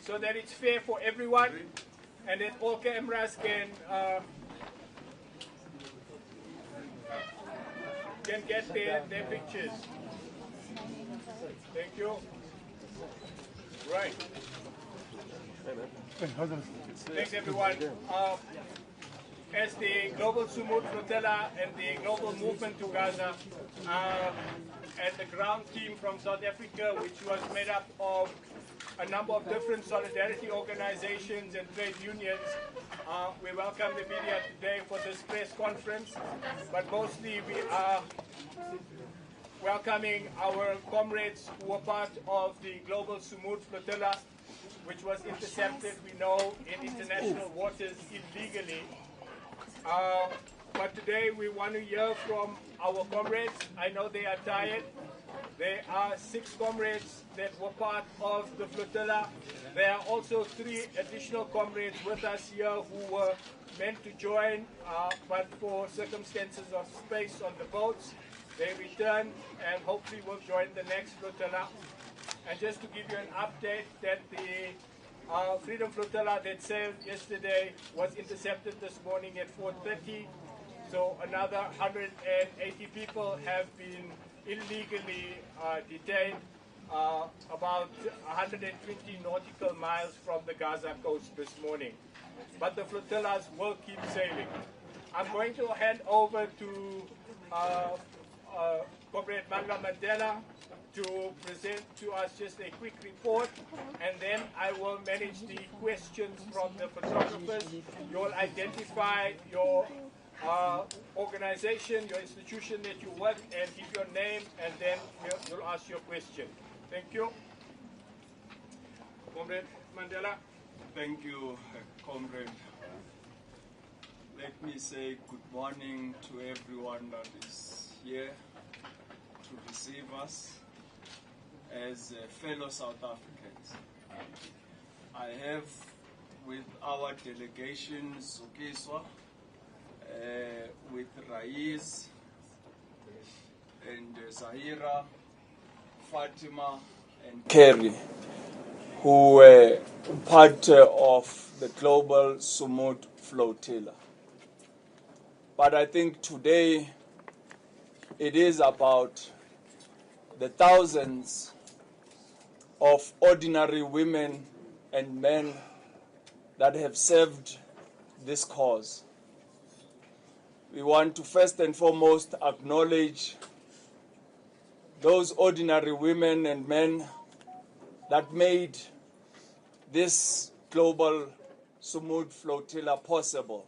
so that it's fair for everyone and that all cameras can get their pictures. Thank you. Right. Thanks, everyone. As the Global Sumud Flotilla and the global movement to Gaza, and the ground team from South Africa, which was made up of a number of different solidarity organizations and trade unions, we welcome the media today for this press conference, but mostly we are welcoming our comrades who were part of the Global Sumud Flotilla, which was intercepted, we know, in international waters illegally. But today we want to hear from our comrades. I know they are tired. There are 6 comrades that were part of the flotilla. There are also 3 additional comrades with us here who were meant to join, but for circumstances of space on the boats, they returned and hopefully will join the next flotilla. And just to give you an update, that the Freedom Flotilla that sailed yesterday was intercepted this morning at 4:30. So another 180 people have been illegally detained about 120 nautical miles from the Gaza coast this morning. But the flotillas will keep sailing. I'm going to hand over to Comrade Mandla to present to us just a quick report, and then I will manage the questions from the photographers. You'll identify your organization, your institution that you work, and give your name, and then you'll ask your question. Thank you. Comrade Mandela. Thank you, Comrade. Let me say good morning to everyone that is here to receive us as fellow South Africans. I have with our delegation Zukiswa, with Reaz and Zaheera, Fatima and Carrie, who were part of the Global Sumud Flotilla. But I think today it is about the thousands of ordinary women and men that have served this cause. We want to first and foremost acknowledge those ordinary women and men that made this Global Sumud Flotilla possible.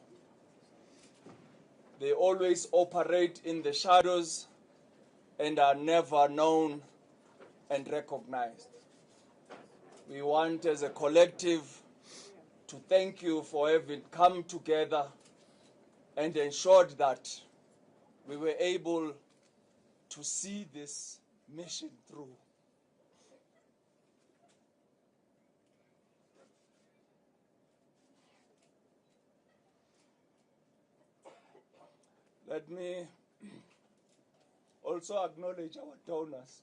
They always operate in the shadows and are never known and recognized. We want as a collective to thank you for having come together and ensured that we were able to see this mission through. Let me also acknowledge our donors.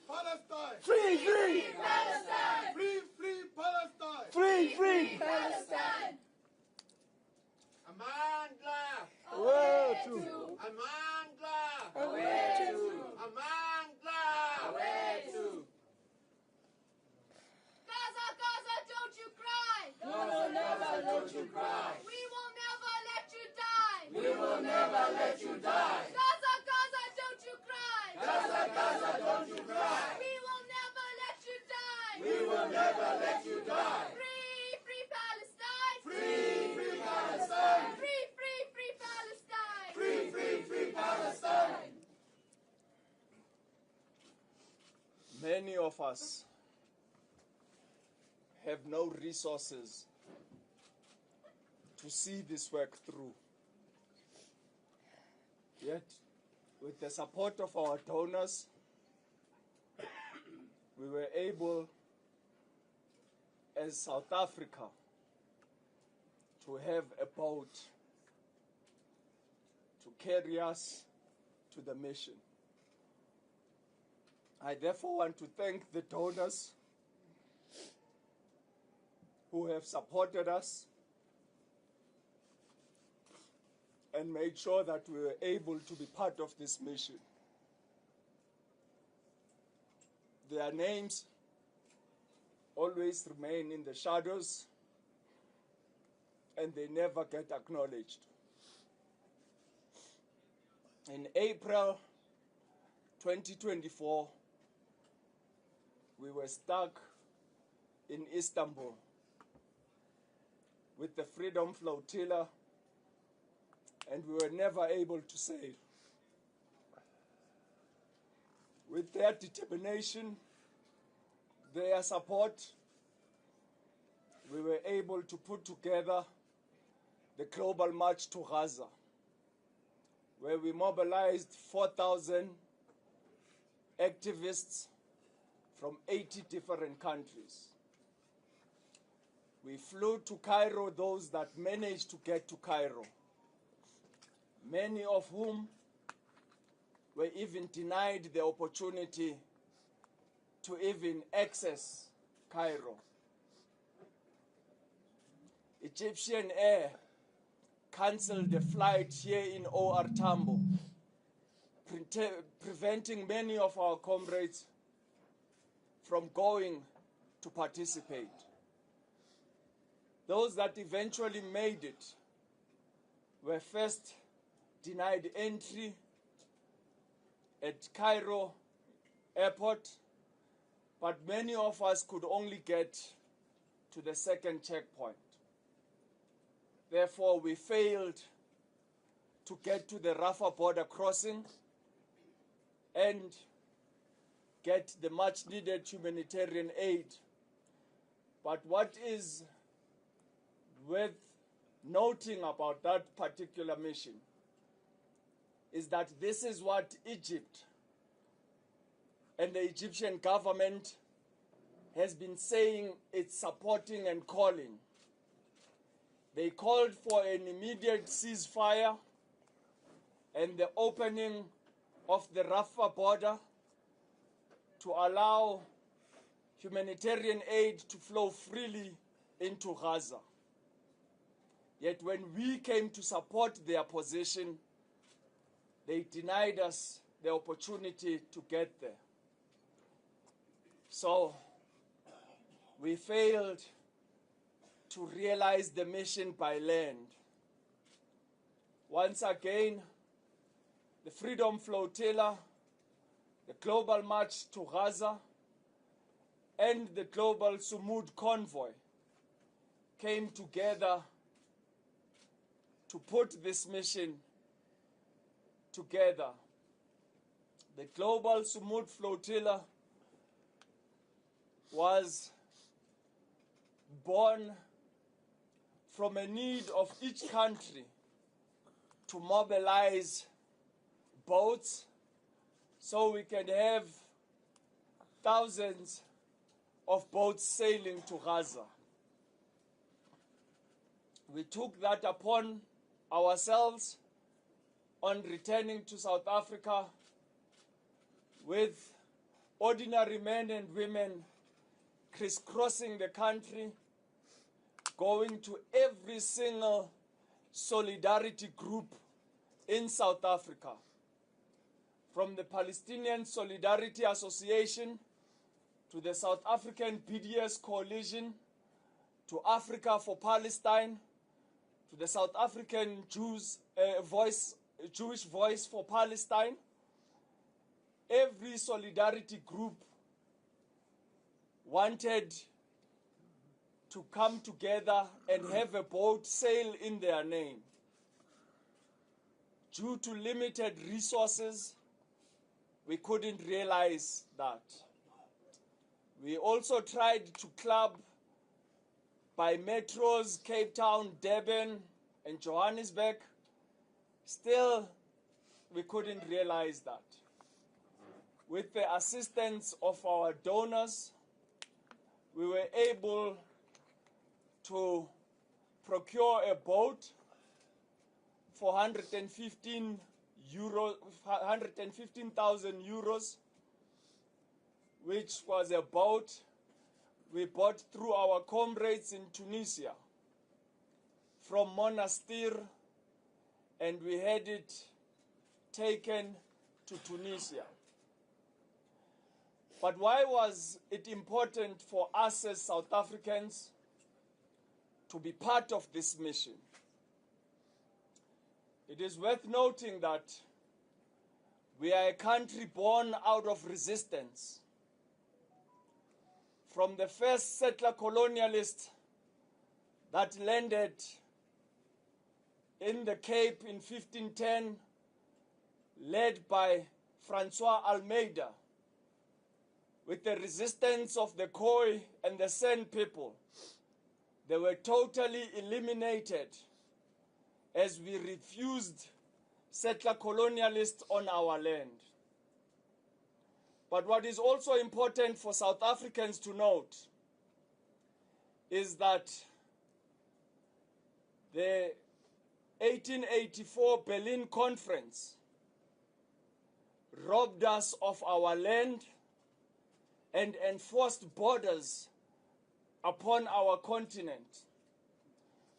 Palestine! Free, free! Palestine! Free, free Palestine! Free, free! Palestine! Mandla! Away to! Mandla! Away to! Mandla! Away to! Gaza, Gaza, don't you cry! Gaza, Gaza, don't you cry! We will never let you die! We will never let you die! Gaza, Gaza, don't you cry! Gaza, Gaza, don't you cry! We will never let you die! We will never let you die! Free, free Palestine! Free, free Palestine! Free, free, free Palestine! Free, free, free Palestine! Many of us have no resources to see this work through. Yet, with the support of our donors, we were able, as South Africa, to have a boat to carry us to the mission. I therefore want to thank the donors who have supported us and made sure that we were able to be part of this mission. Their names always remain in the shadows and they never get acknowledged. In April 2024, we were stuck in Istanbul with the Freedom Flotilla, and we were never able to sail. With their determination, their support, we were able to put together the Global March to Gaza, where we mobilized 4,000 activists from 80 different countries. We flew to Cairo, those that managed to get to Cairo, many of whom were even denied the opportunity to even access Cairo. Egyptian Air cancelled the flight here in OR Tambo, preventing many of our comrades from going to participate. Those that eventually made it were first denied entry at Cairo airport, but many of us could only get to the second checkpoint. Therefore, we failed to get to the Rafah border crossing and get the much needed humanitarian aid. But what is worth noting about that particular mission is that this is what Egypt and the Egyptian government has been saying it's supporting and calling. They called for an immediate ceasefire and the opening of the Rafah border to allow humanitarian aid to flow freely into Gaza. Yet when we came to support their position, they denied us the opportunity to get there. So we failed to realize the mission by land. Once again, the Freedom Flotilla, the Global March to Gaza, and the Global Sumud Convoy came together to put this mission together. The Global Sumud Flotilla was born from a need of each country to mobilize boats so we can have thousands of boats sailing to Gaza. We took that upon ourselves on returning to South Africa with ordinary men and women crisscrossing the country, going to every single solidarity group in South Africa, from the Palestinian Solidarity Association to the South African PDS Coalition, to Africa for Palestine, to the South African Jewish Voice for Palestine. Every solidarity group wanted to come together and have a boat sail in their name. Due to limited resources, we couldn't realize that. We also tried to club by metros, Cape Town, Durban, and Johannesburg. Still, we couldn't realize that. With the assistance of our donors, we were able to procure a boat for 115,000 euros, which was a boat we bought through our comrades in Tunisia from Monastir, and we had it taken to Tunisia. But why was it important for us as South Africans to be part of this mission? It is worth noting that we are a country born out of resistance. From the first settler colonialist that landed in the Cape in 1510, led by Francois Almeida, with the resistance of the Khoi and the San people, they were totally eliminated as we refused settler colonialists on our land. But what is also important for South Africans to note is that the 1884 Berlin Conference robbed us of our land and enforced borders upon our continent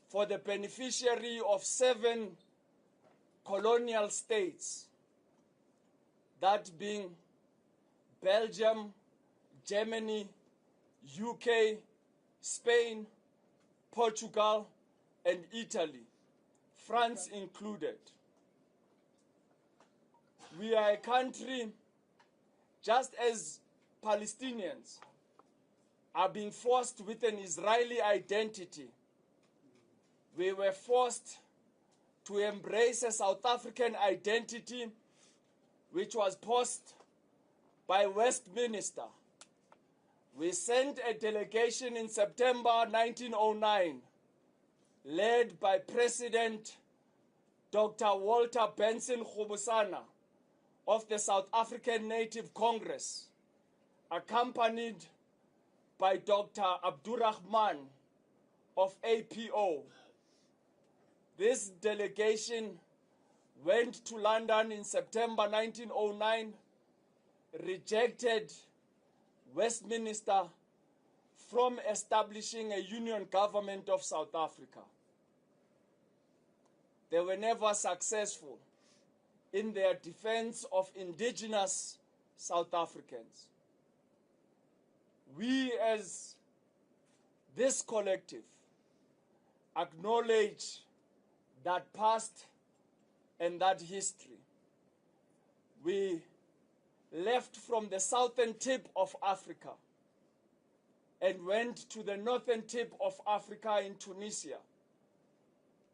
for the beneficiary of 7 colonial states, that being Belgium, Germany, UK, Spain, Portugal, and Italy, France included. We are a country, just as Palestinians are being forced with an Israeli identity, we were forced to embrace a South African identity which was posed by Westminster. We sent a delegation in September 1909, led by President Dr. Walter Benson Khubusana of the South African Native Congress, accompanied by Dr. Abdurrahman of APO. This delegation went to London in September 1909, rejected Westminster from establishing a union government of South Africa. They were never successful in their defense of indigenous South Africans. We, as this collective, acknowledge that past and that history. We left from the southern tip of Africa and went to the northern tip of Africa in Tunisia,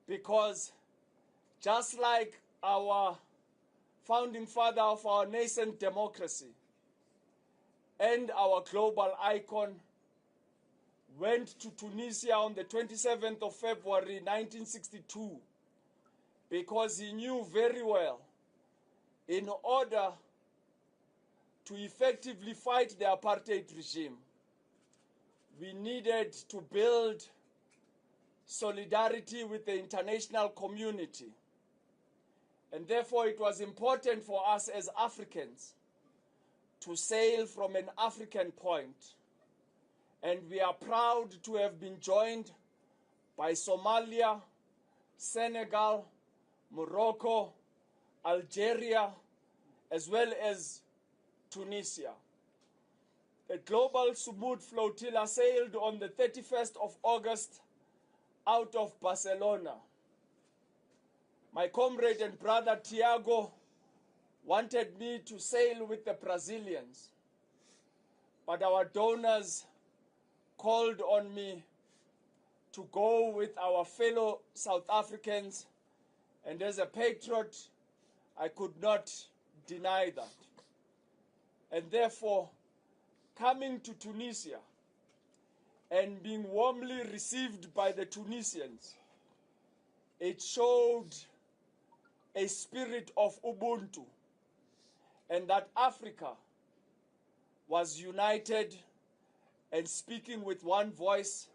because just like our founding father of our nascent democracy and our global icon went to Tunisia on the 27th of February 1962, because he knew very well, in order to effectively fight the apartheid regime, we needed to build solidarity with the international community. And therefore it was important for us as Africans to sail from an African point. And we are proud to have been joined by Somalia, Senegal, Morocco, Algeria, as well as Tunisia. The Global Sumud Flotilla sailed on the 31st of August out of Barcelona. My comrade and brother Tiago wanted me to sail with the Brazilians, but our donors called on me to go with our fellow South Africans, and as a patriot, I could not deny that. And therefore, coming to Tunisia and being warmly received by the Tunisians, it showed a spirit of Ubuntu, and that Africa was united and speaking with one voice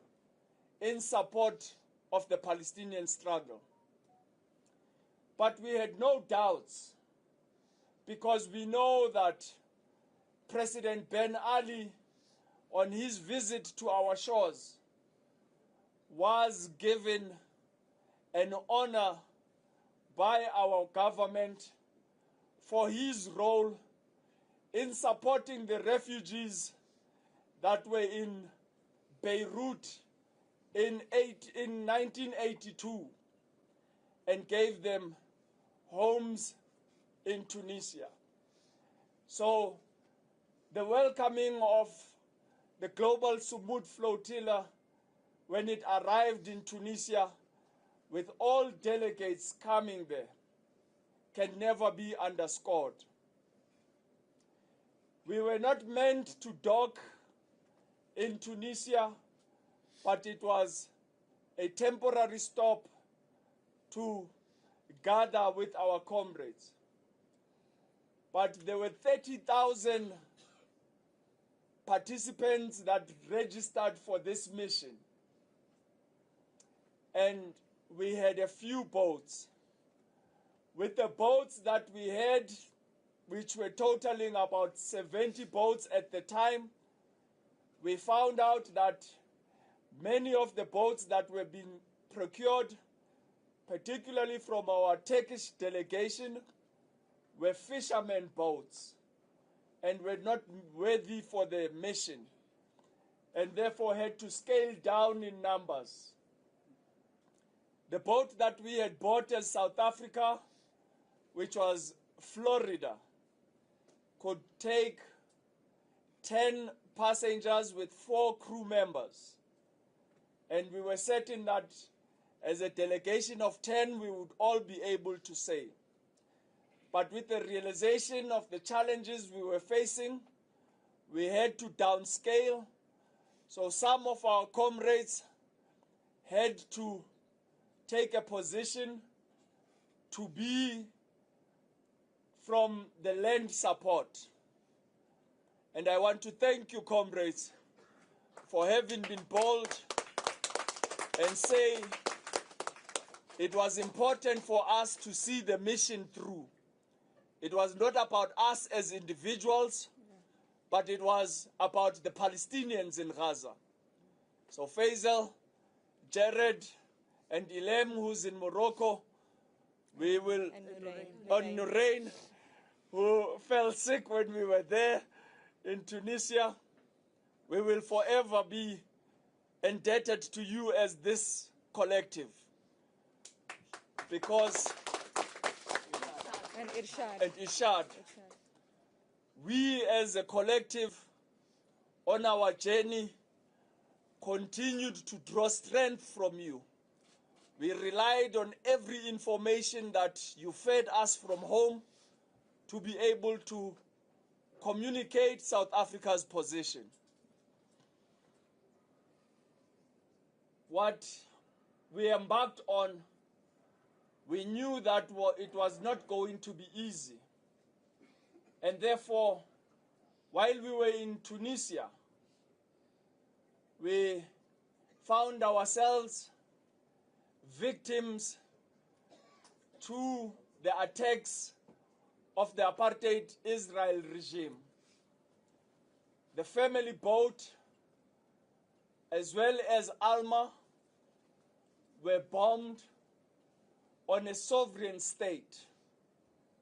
in support of the Palestinian struggle. But we had no doubts, because we know that President Ben Ali, on his visit to our shores, was given an honor by our government for his role in supporting the refugees that were in Beirut in 1982 and gave them homes in Tunisia. So the welcoming of the Global Sumud Flotilla, when it arrived in Tunisia, with all delegates coming there, can never be underscored. We were not meant to dock in Tunisia, but it was a temporary stop to gather with our comrades. But there were 30,000 participants that registered for this mission. And we had a few boats. With the boats that we had, which were totaling about 70 boats at the time, we found out that many of the boats that were being procured, particularly from our Turkish delegation, were fishermen boats and were not worthy for the mission, and therefore had to scale down in numbers. The boat that we had bought as South Africa, which was Florida, could take 10 passengers with 4 crew members. And we were certain that as a delegation of 10, we would all be able to sail. But with the realization of the challenges we were facing, we had to downscale. So some of our comrades had to take a position to be from the land support. And I want to thank you, comrades, for having been bold and say it was important for us to see the mission through. It was not about us as individuals, but it was about the Palestinians in Gaza. So Faisal, Jared, and Ilem, who's in Morocco, we will, on Nurain, who fell sick when we were there in Tunisia, we will forever be indebted to you as this collective. Because, and Irshad, we as a collective on our journey continued to draw strength from you. We relied on every information that you fed us from home to be able to communicate South Africa's position. What we embarked on, we knew that it was not going to be easy. And therefore, while we were in Tunisia, we found ourselves victims to the attacks of the apartheid Israel regime. The family boat, as well as Alma, were bombed on a sovereign state,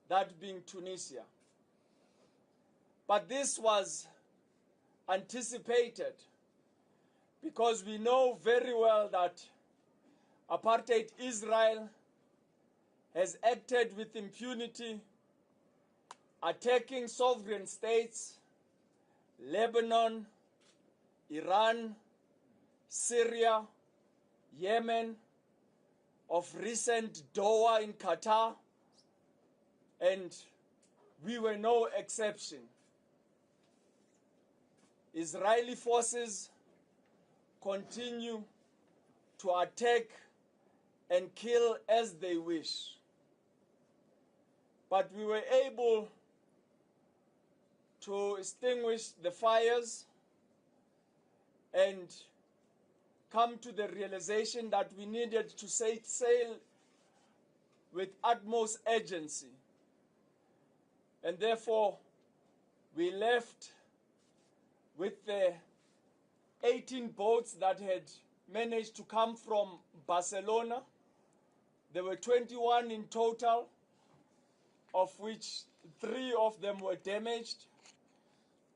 that being Tunisia. But this was anticipated because we know very well that apartheid Israel has acted with impunity, attacking sovereign states, Lebanon, Iran, Syria, Yemen, of recent Doha in Qatar, and we were no exception. Israeli forces continue to attack and kill as they wish. But we were able to extinguish the fires and come to the realization that we needed to set sail with utmost urgency. And therefore, we left with the 18 boats that had managed to come from Barcelona. There were 21 in total, of which 3 of them were damaged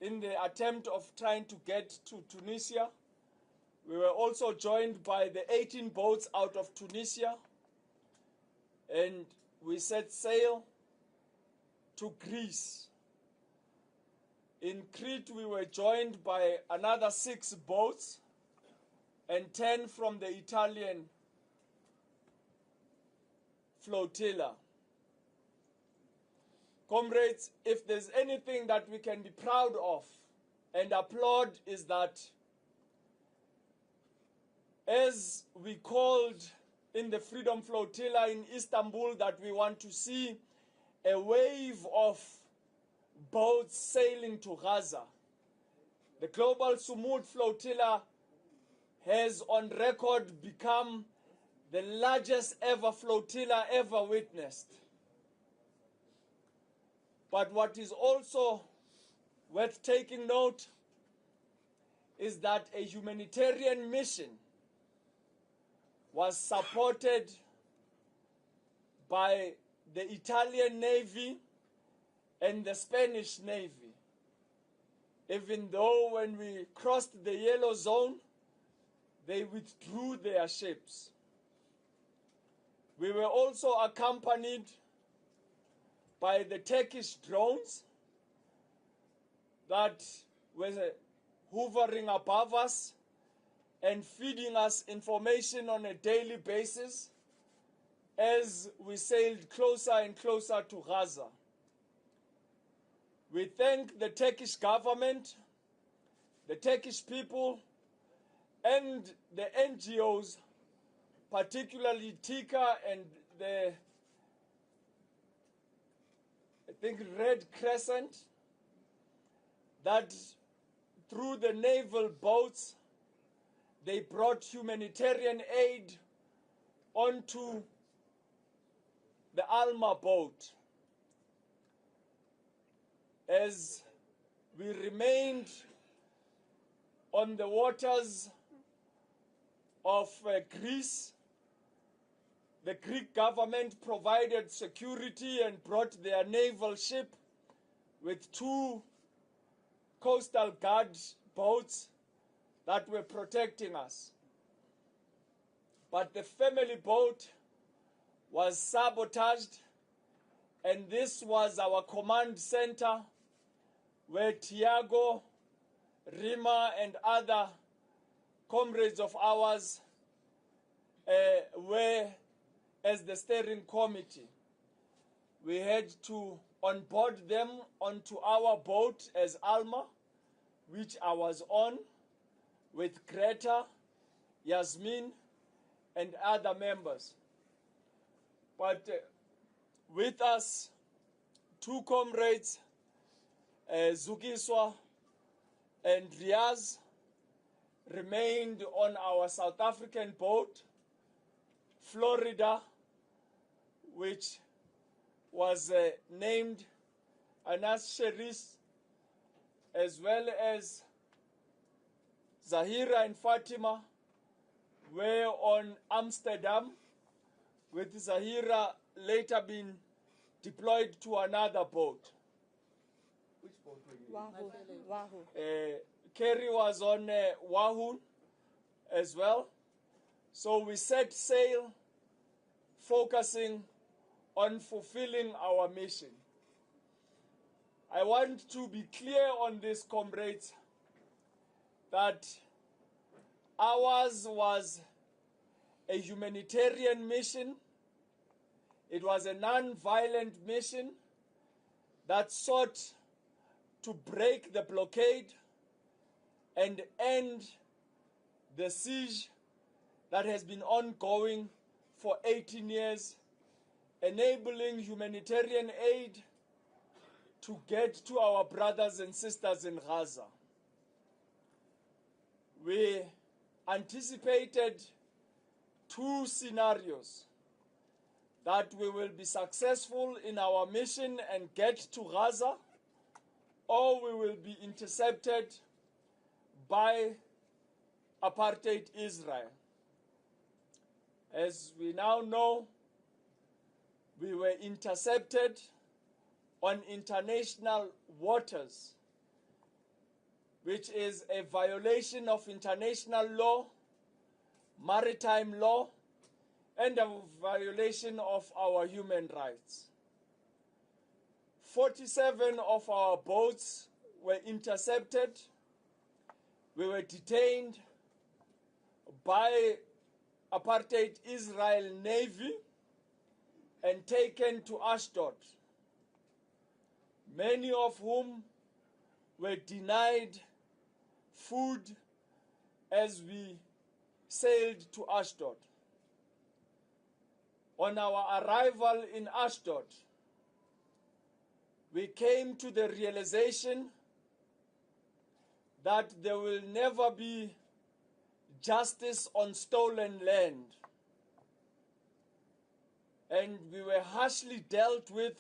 in the attempt of trying to get to Tunisia. We were also joined by the 18 boats out of Tunisia, and we set sail to Greece. In Crete, we were joined by another 6 boats and 10 from the Italian flotilla. Comrades, if there's anything that we can be proud of and applaud, is that as we called in the Freedom Flotilla in Istanbul that we want to see a wave of boats sailing to Gaza, the Global Sumud Flotilla has on record become the largest ever flotilla ever witnessed. But what is also worth taking note is that a humanitarian mission was supported by the Italian Navy and the Spanish Navy. Even though when we crossed the yellow zone, they withdrew their ships. We were also accompanied by the Turkish drones that were hovering above us and feeding us information on a daily basis as we sailed closer and closer to Gaza. We thank the Turkish government, the Turkish people, and the NGOs, particularly TICA and the, I think, Red Crescent, that through the naval boats, they brought humanitarian aid onto the Alma boat. As we remained on the waters of Greece, the Greek government provided security and brought their naval ship with 2 coastal guard boats that were protecting us. But the family boat was sabotaged, and this was our command center where Tiago, Rima, and other comrades of ours were as the steering committee. We had to onboard them onto our boat as Alma, which I was on, with Greta, Yasmin, and other members. But with us, 2 comrades, Zukiswa and Reaz, remained on our South African boat, Florida, which was named Anas Sheris, as well as Zaheera and Fatima were on Amsterdam, with Zaheera later being deployed to another boat. Which boat were you? Wahoo. Carrie was on Wahoo as well. So we set sail, focusing on fulfilling our mission. I want to be clear on this, comrades, that ours was a humanitarian mission. It was a non-violent mission that sought to break the blockade and end the siege that has been ongoing for 18 years, enabling humanitarian aid to get to our brothers and sisters in Gaza. We anticipated two scenarios: that we will be successful in our mission and get to Gaza, or we will be intercepted by apartheid Israel. As we now know, we were intercepted on international waters, which is a violation of international law, maritime law, and a violation of our human rights. 47 of our boats were intercepted. We were detained by apartheid Israel Navy and taken to Ashdod, many of whom were denied food as we sailed to Ashdod. On our arrival in Ashdod, we came to the realization that there will never be justice on stolen land. And we were harshly dealt with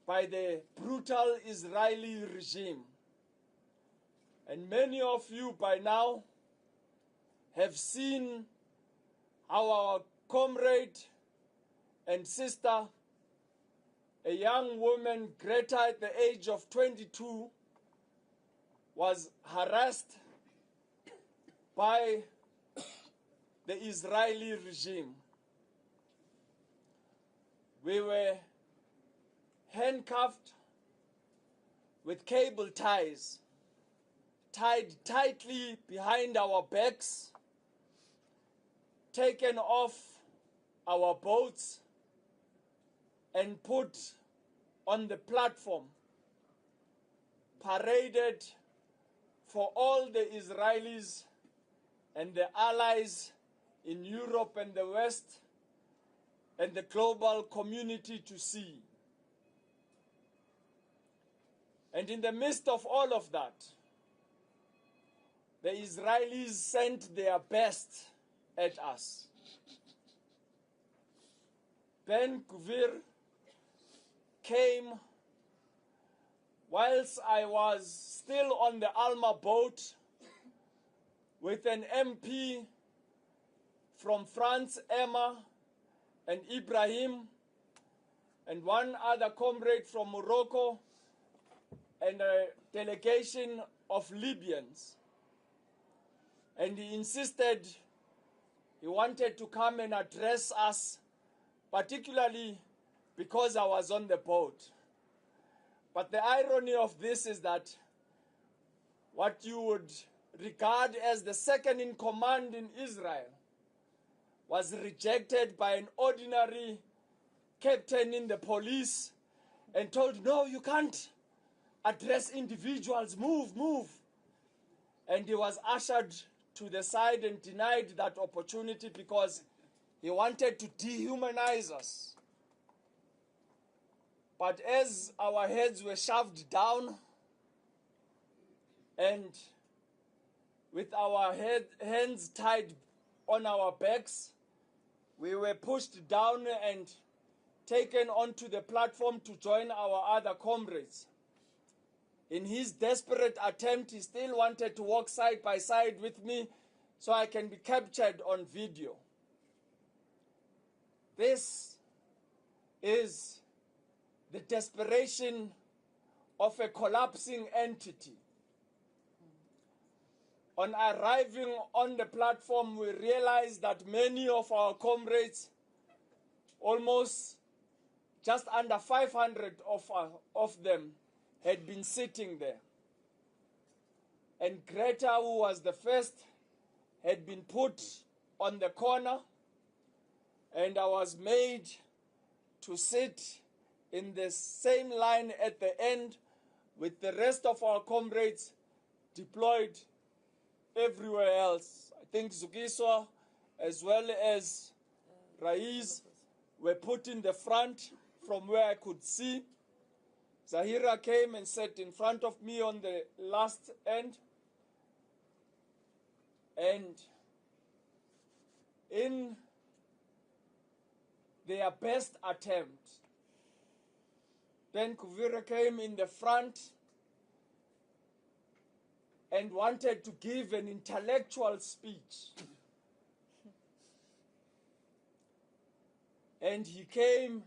by the brutal Israeli regime. And many of you by now have seen how our comrade and sister, a young woman, Greta, at the age of 22, was harassed by the Israeli regime. We were handcuffed with cable ties, tied tightly behind our backs, taken off our boats, and put on the platform, paraded for all the Israelis and the allies in Europe and the West and the global community to see. And in the midst of all of that, the Israelis sent their best at us. Ben Gvir came whilst I was still on the Alma boat with an MP from France, Emma, and Ibrahim, and one other comrade from Morocco, and a delegation of Libyans. And he insisted he wanted to come and address us, particularly because I was on the boat. But the irony of this is that what you would regard as the second in command in Israel was rejected by an ordinary captain in the police and told, no, you can't address individuals, move. And he was ushered to the side and denied that opportunity because he wanted to dehumanize us. But as our heads were shoved down and with our hands tied on our backs, we were pushed down and taken onto the platform to join our other comrades. In his desperate attempt, he still wanted to walk side by side with me so I can be captured on video. This is the desperation of a collapsing entity. On arriving on the platform, we realized that many of our comrades, almost just under 500 of them, had been sitting there. And Greta, who was the first, had been put on the corner, and I was made to sit in the same line at the end with the rest of our comrades deployed everywhere else. I think Zukiswa as well as Reaz were put in the front from where I could see. Zaheera came and sat in front of me on the last end. And in their best attempt, Nkuvira came in the front and wanted to give an intellectual speech. And he came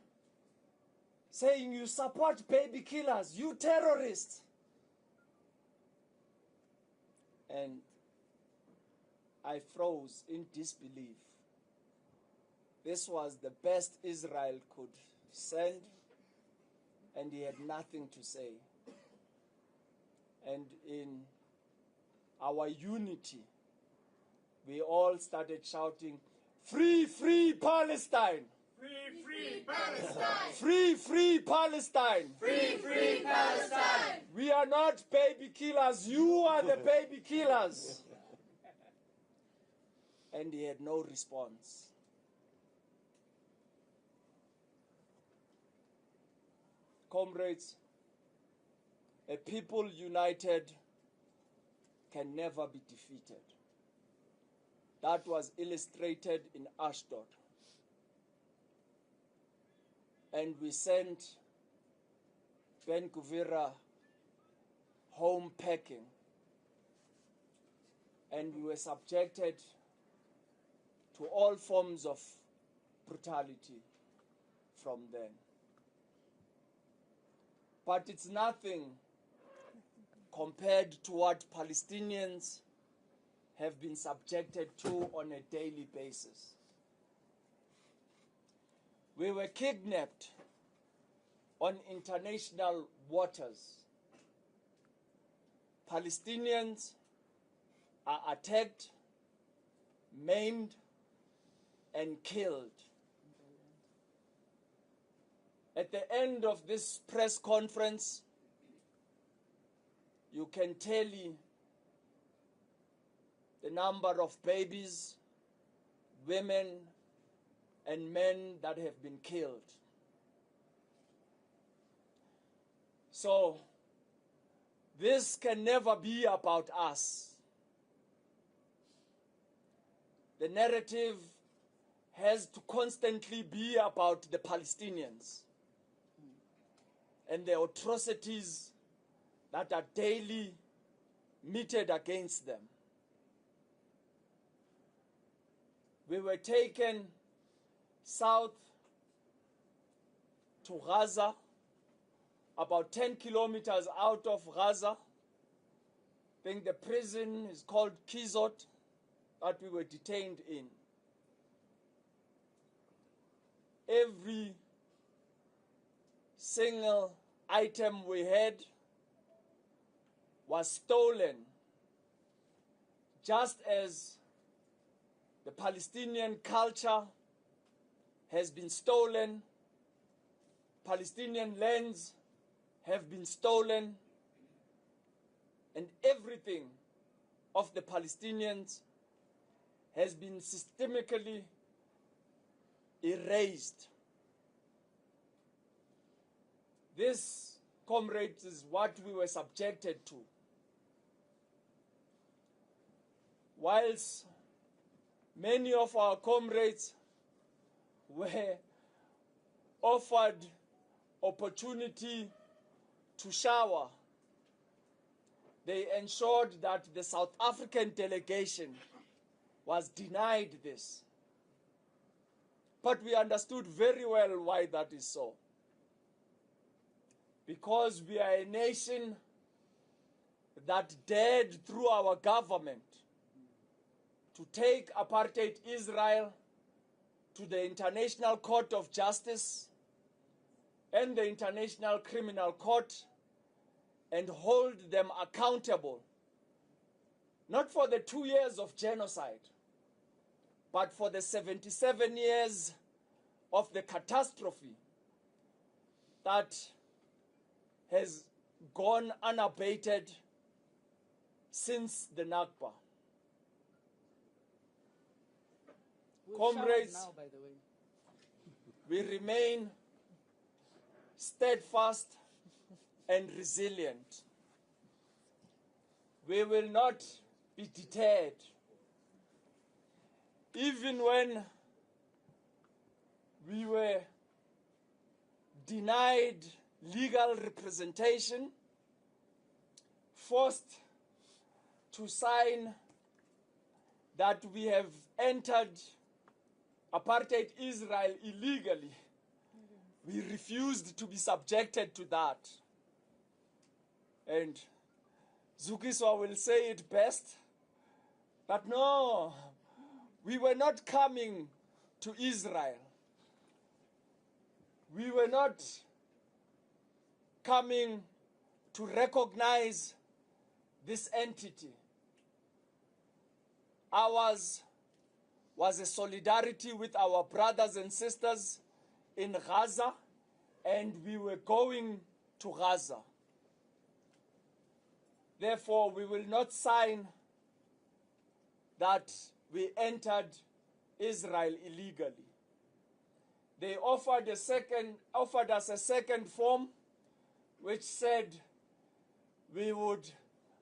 saying, "You support baby killers, you terrorists." And I froze in disbelief. This was the best Israel could send, and he had nothing to say. And in our unity, we all started shouting, "Free, free Palestine! Free, free Palestine! Free, free Palestine! Free, free Palestine! We are not baby killers, you are the baby killers." And he had no response. Comrades, a people united can never be defeated. That was illustrated in Ashdod. And we sent Nkuvira home packing, and we were subjected to all forms of brutality from then. But it's nothing compared to what Palestinians have been subjected to on a daily basis. We were kidnapped on international waters. Palestinians are attacked, maimed, and killed. At the end of this press conference, you can tally the number of babies, women, and men that have been killed. So, this can never be about us. The narrative has to constantly be about the Palestinians and the atrocities that are daily meted against them. We were taken south to Gaza, about 10 kilometers out of Gaza. I think the prison is called Kizot, that we were detained in. Every single item we had was stolen, just as the Palestinian culture has been stolen, Palestinian lands have been stolen, and everything of the Palestinians has been systemically erased. This, comrades, is what we were subjected to. Whilst many of our comrades were offered opportunity to shower, they ensured that the South African delegation was denied this. But we understood very well why that is so. Because we are a nation that dared, through our government, to take apartheid Israel to the International Court of Justice and the International Criminal Court and hold them accountable, not for the 2 years of genocide, but for the 77 years of the catastrophe that has gone unabated since the Nakba. Comrades, now, by the way. we remain steadfast and resilient. We will not be deterred even when we were denied legal representation, forced to sign that we have entered apartheid Israel illegally, we refused to be subjected to that. And Zukiswa will say it best, but no, we were not coming to Israel. We were not coming to recognize this entity. Ours was a solidarity with our brothers and sisters in Gaza, and we were going to Gaza. Therefore, we will not sign that we entered Israel illegally. They offered us a second form, which said we would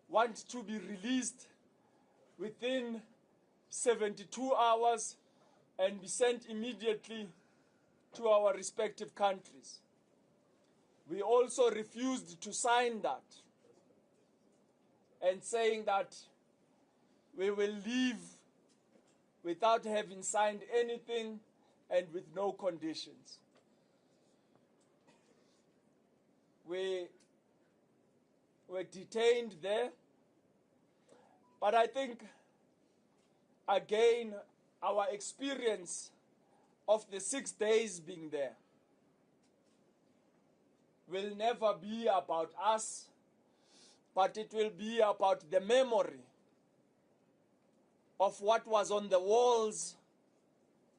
want to be released within 72 hours and be sent immediately to our respective countries. We also refused to sign that, and saying that we will leave without having signed anything and with no conditions. We were detained there, but I think, again, our experience of the 6 days being there will never be about us, but it will be about the memory of what was on the walls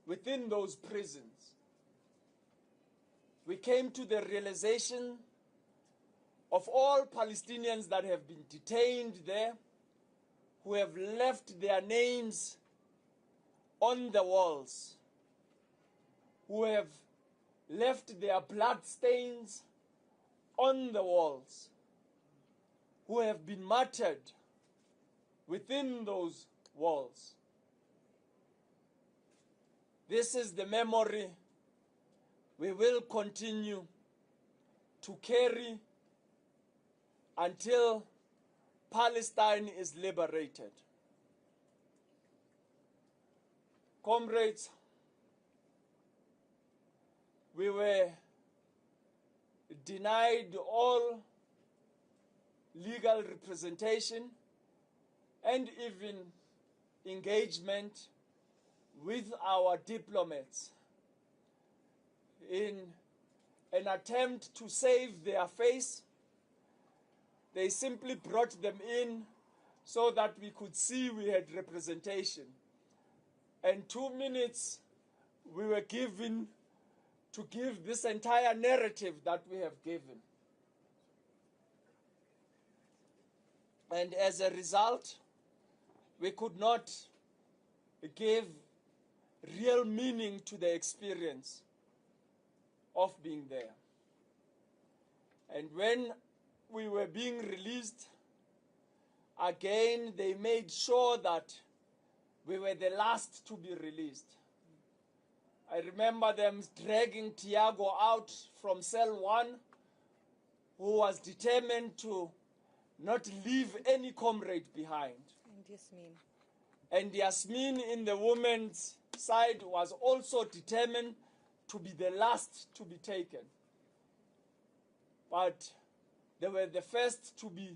within those prisons. We came to the realization of all Palestinians that have been detained there, who have left their names on the walls, who have left their blood stains on the walls, who have been martyred within those walls. This is the memory we will continue to carry until Palestine is liberated. Comrades, we were denied all legal representation and even engagement with our diplomats in an attempt to save their face. They simply brought them in so that we could see we had representation. And 2 minutes we were given to give this entire narrative that we have given. And as a result, we could not give real meaning to the experience of being there. And when we were being released, again, they made sure that we were the last to be released. I remember them dragging Tiago out from cell 1, who was determined to not leave any comrade behind. And Yasmin in the women's side was also determined to be the last to be taken. But they were the first to be